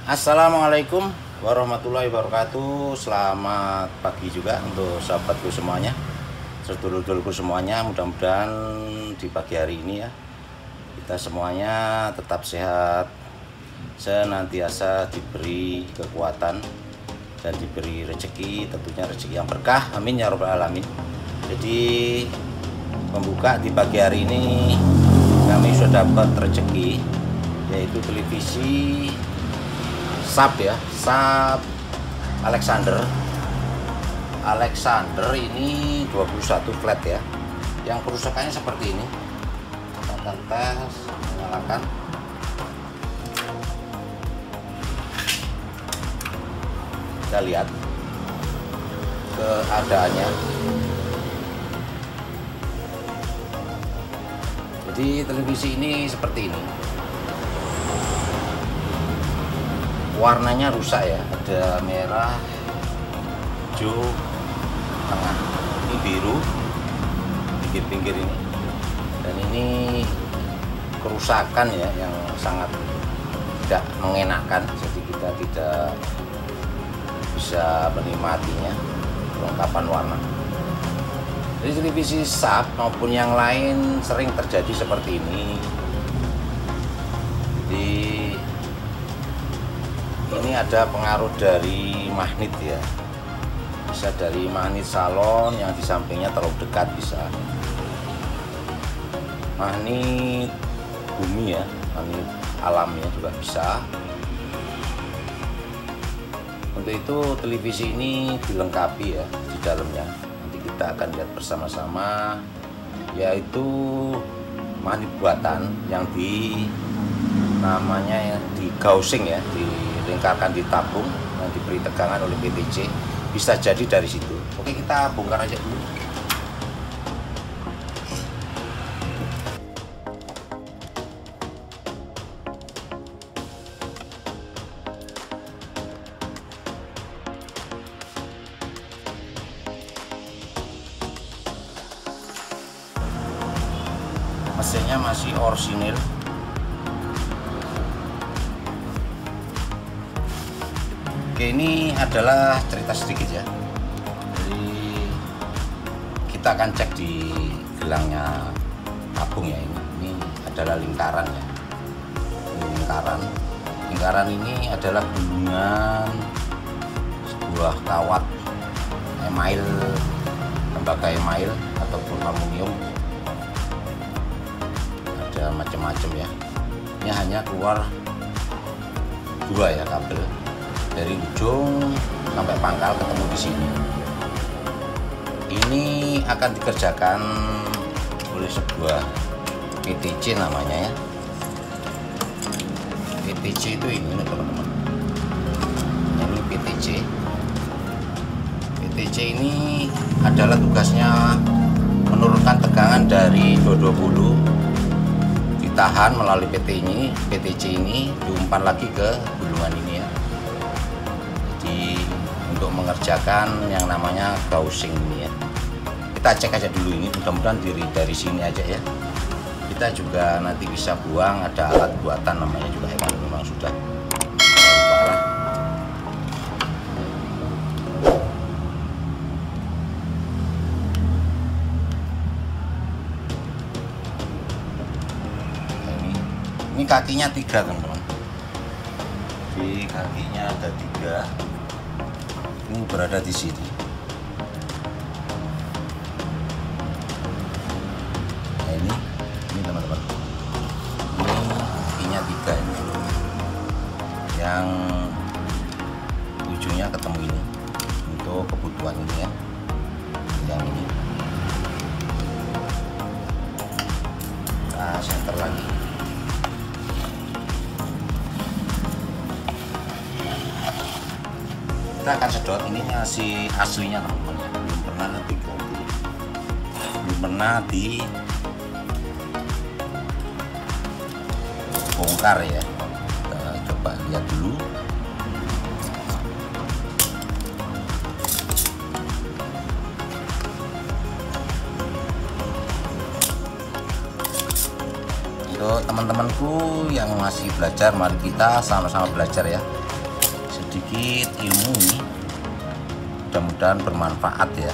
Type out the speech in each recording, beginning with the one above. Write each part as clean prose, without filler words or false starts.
Assalamualaikum warahmatullahi wabarakatuh. Selamat pagi juga untuk sahabatku semuanya, sedulur-dulurku semuanya. Mudah-mudahan di pagi hari ini ya kita semuanya tetap sehat, senantiasa diberi kekuatan dan diberi rezeki, tentunya rezeki yang berkah. Amin ya robbal alamin. Jadi membuka di pagi hari ini kami sudah dapat rezeki, yaitu televisi SAP ya, SAP Alexander ini 21 flat ya, yang kerusakannya seperti ini. Kita akan tes, menyalakan. Kita lihat keadaannya. Jadi televisi ini seperti ini, warnanya rusak ya, ada merah, hijau, tengah, ini biru, pinggir-pinggir ini, dan ini kerusakan ya yang sangat tidak mengenakan, jadi kita tidak bisa menikmatinya kelengkapan warna. Jadi televisi SAP maupun yang lain sering terjadi seperti ini. Jadi ini ada pengaruh dari magnet ya, bisa dari magnet salon yang di sampingnya terlalu dekat, bisa magnet bumi ya, magnet alamnya juga bisa. Untuk itu televisi ini dilengkapi ya di dalamnya, nanti kita akan lihat bersama-sama, yaitu magnet buatan yang namanya di gaussing ya, dilingkarkan di tabung yang diberi tegangan oleh PTC, bisa jadi dari situ. Oke, kita bongkar aja dulu. Mesinnya masih orsinil. Oke, ini adalah cerita sedikit ya. Jadi kita akan cek di gelangnya tabung ya, ini adalah lingkaran ya. Ini lingkaran. Lingkaran ini adalah gulungan sebuah kawat email, tembaga email ataupun aluminium. Ada macam-macam ya. Ini hanya keluar dua ya kabel, dari ujung sampai pangkal ketemu di sini. Ini akan dikerjakan oleh sebuah PTC namanya ya. PTC itu ini teman-teman. Ini PTC. PTC ini adalah tugasnya menurunkan tegangan dari 220, ditahan melalui PTC ini diumpan lagi ke gulungan ini ya. Untuk mengerjakan yang namanya gaussing ini ya. Kita cek aja dulu ini, mudah-mudahan dari sini aja ya. Kita juga nanti bisa buang, ada alat buatan namanya juga ya, memang sudah parah. Nah, ini kakinya 3 teman-teman. Di kakinya ada 3. Ini berada di sini. Nah, ini teman-teman. Ini kakinya 3 ini. Yang ujungnya ketemu ini untuk kebutuhan ini ya. Yang ini. Kita center lagi. Kita akan sedot, ini masih aslinya teman-teman, belum pernah dibongkar ya. Kita coba lihat dulu. Untuk teman-temanku yang masih belajar, mari kita sama-sama belajar ya. sedikit ilmu ini, mudah-mudahan bermanfaat ya.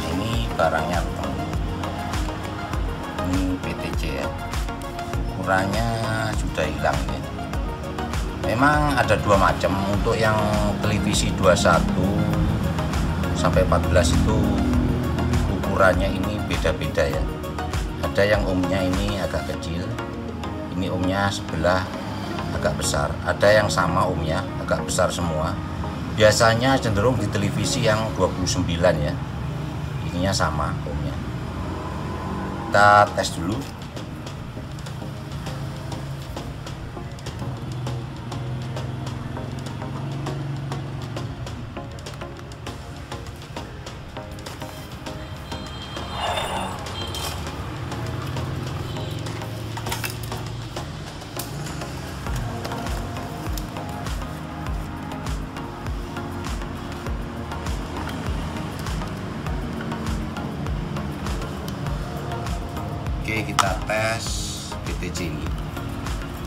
Ini barangnya, ini PTC ya, ukurannya sudah hilang ya. Memang ada dua macam. Untuk yang televisi 21 sampai 14 itu ukurannya ini beda-beda ya. Ada yang ohmnya ini agak kecil, ini ohmnya sebelah agak besar. Ada yang sama ohmnya agak besar semua. Biasanya cenderung di televisi yang 29 ya, ininya sama ohmnya. Kita tes dulu. Oke, kita tes PTC ini,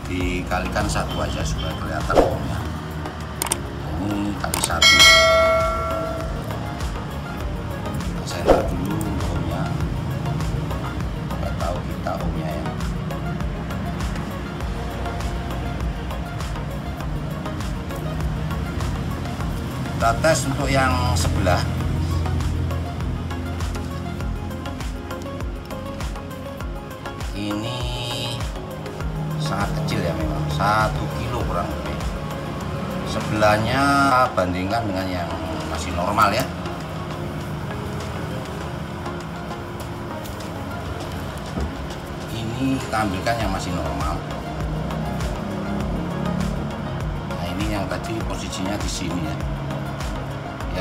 dikalikan 1 aja supaya kelihatan ohmnya. Ini kali 1. Kita center dulu ohmnya, supaya tahu kita ohmnya ya. Kita tes untuk yang sebelah. Ini sangat kecil ya, memang 1 kilo kurang lebih. Sebelahnya bandingkan dengan yang masih normal ya. Ini kita ambilkan yang masih normal. Nah, ini yang tadi posisinya di sini ya.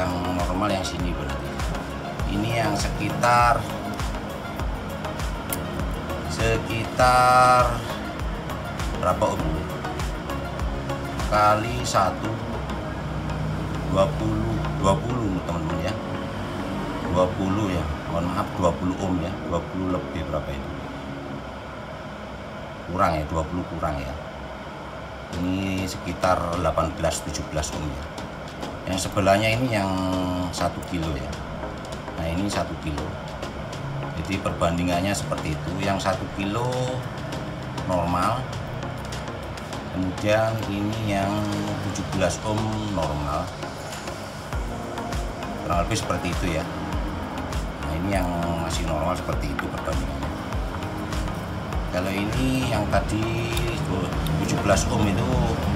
Yang normal yang sini berarti. Ini yang sekitar berapa ohm? Kali 1 20 teman-teman ya, 20 ya, mohon maaf 20 ohm ya, 20 lebih berapa itu, kurang ya, 20 kurang ya. Ini sekitar 18-17 ohm ya. Yang sebelahnya ini yang 1 kilo ya. Nah, ini 1 kilo. Jadi perbandingannya seperti itu. Yang 1 kilo normal, kemudian ini yang 17 ohm normal, kurang lebih seperti itu ya. Nah, ini yang masih normal seperti itu perbandingannya. Kalau ini yang tadi 17 ohm itu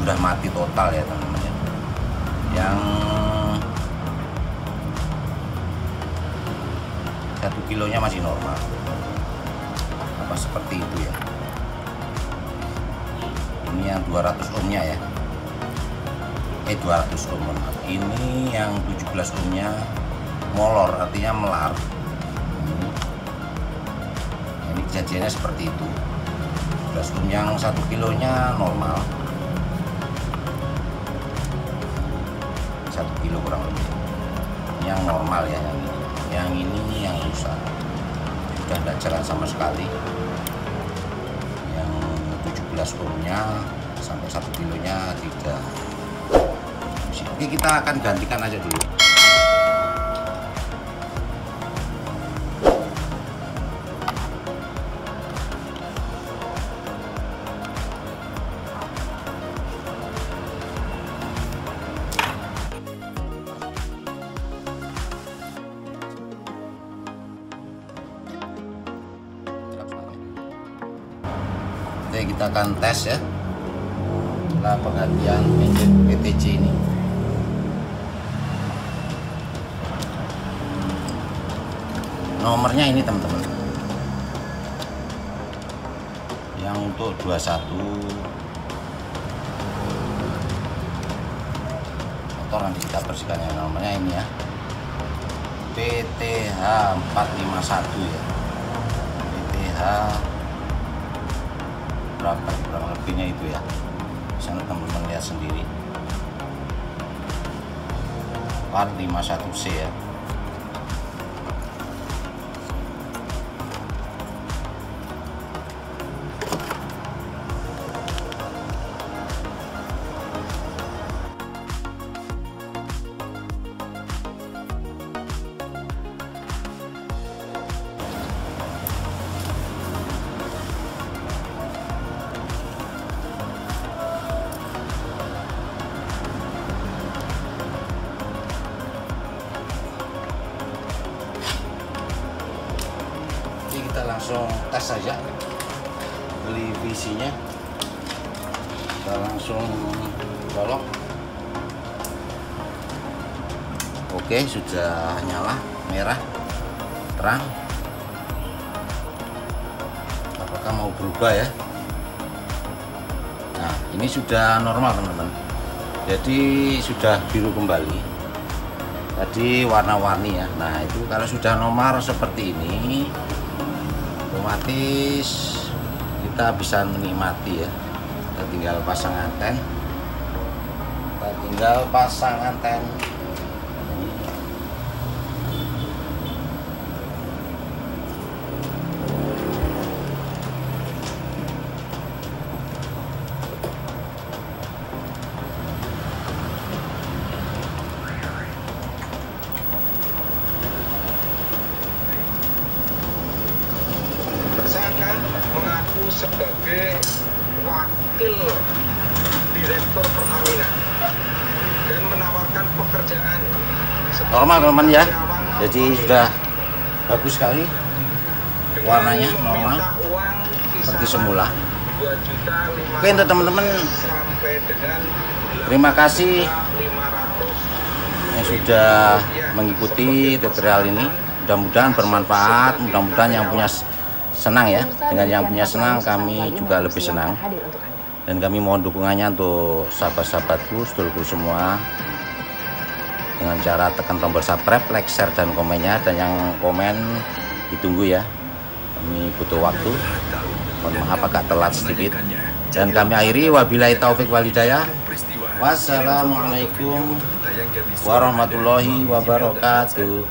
udah mati total ya teman-teman ya. Yang 1 kilonya masih normal, apa seperti itu ya. Ini yang 200 ohmnya ya, 200 ohm. Ini yang 17 ohmnya molor, artinya melar. Ini kejadiannya seperti itu. 17 ohm yang 1 kilonya normal, 1 kilo kurang lebih. Ini yang normal ya, yang ini yang rusak, sudah tidak jalan sama sekali. Yang 17 ohmnya sampai 1 kilonya tidak. Oke, kita akan gantikan aja dulu. Oke, kita akan tes ya setelah penggantian PTC ini. Nomornya ini teman-teman, yang untuk 21 motor nanti kita bersihkan ya. Nomornya ini ya, PTH 451 ya, PTH berapa kurang lebihnya itu ya, bisa teman-teman lihat sendiri, 451C ya. langsung tes saja beli visinya, kita langsung colok. Oke, sudah nyala merah terang. Apakah mau berubah ya? Nah, ini sudah normal teman-teman, jadi sudah biru kembali. Tadi warna-warni ya. Nah, itu kalau sudah normal seperti ini, otomatis kita bisa menikmati ya. Kita tinggal pasang anten, Tersangka mengaku sebagai wakil direktur Pertamina dan menawarkan pekerjaan normal teman-teman ya. Jadi sudah bagus sekali, warnanya normal seperti semula. Oke untuk teman-teman, terima kasih yang sudah mengikuti tutorial ini. Mudah-mudahan bermanfaat, mudah-mudahan yang punya senang ya. Dengan yang punya senang, kami juga lebih senang. Dan kami mohon dukungannya untuk sahabat-sahabatku, sedulurku semua, dengan cara tekan tombol subscribe, like, share, dan komennya. Dan yang komen ditunggu ya, kami butuh waktu. Mohon maaf agak telat sedikit. Dan kami akhiri, wabillahi taufik walhidayah. Wassalamualaikum warahmatullahi wabarakatuh.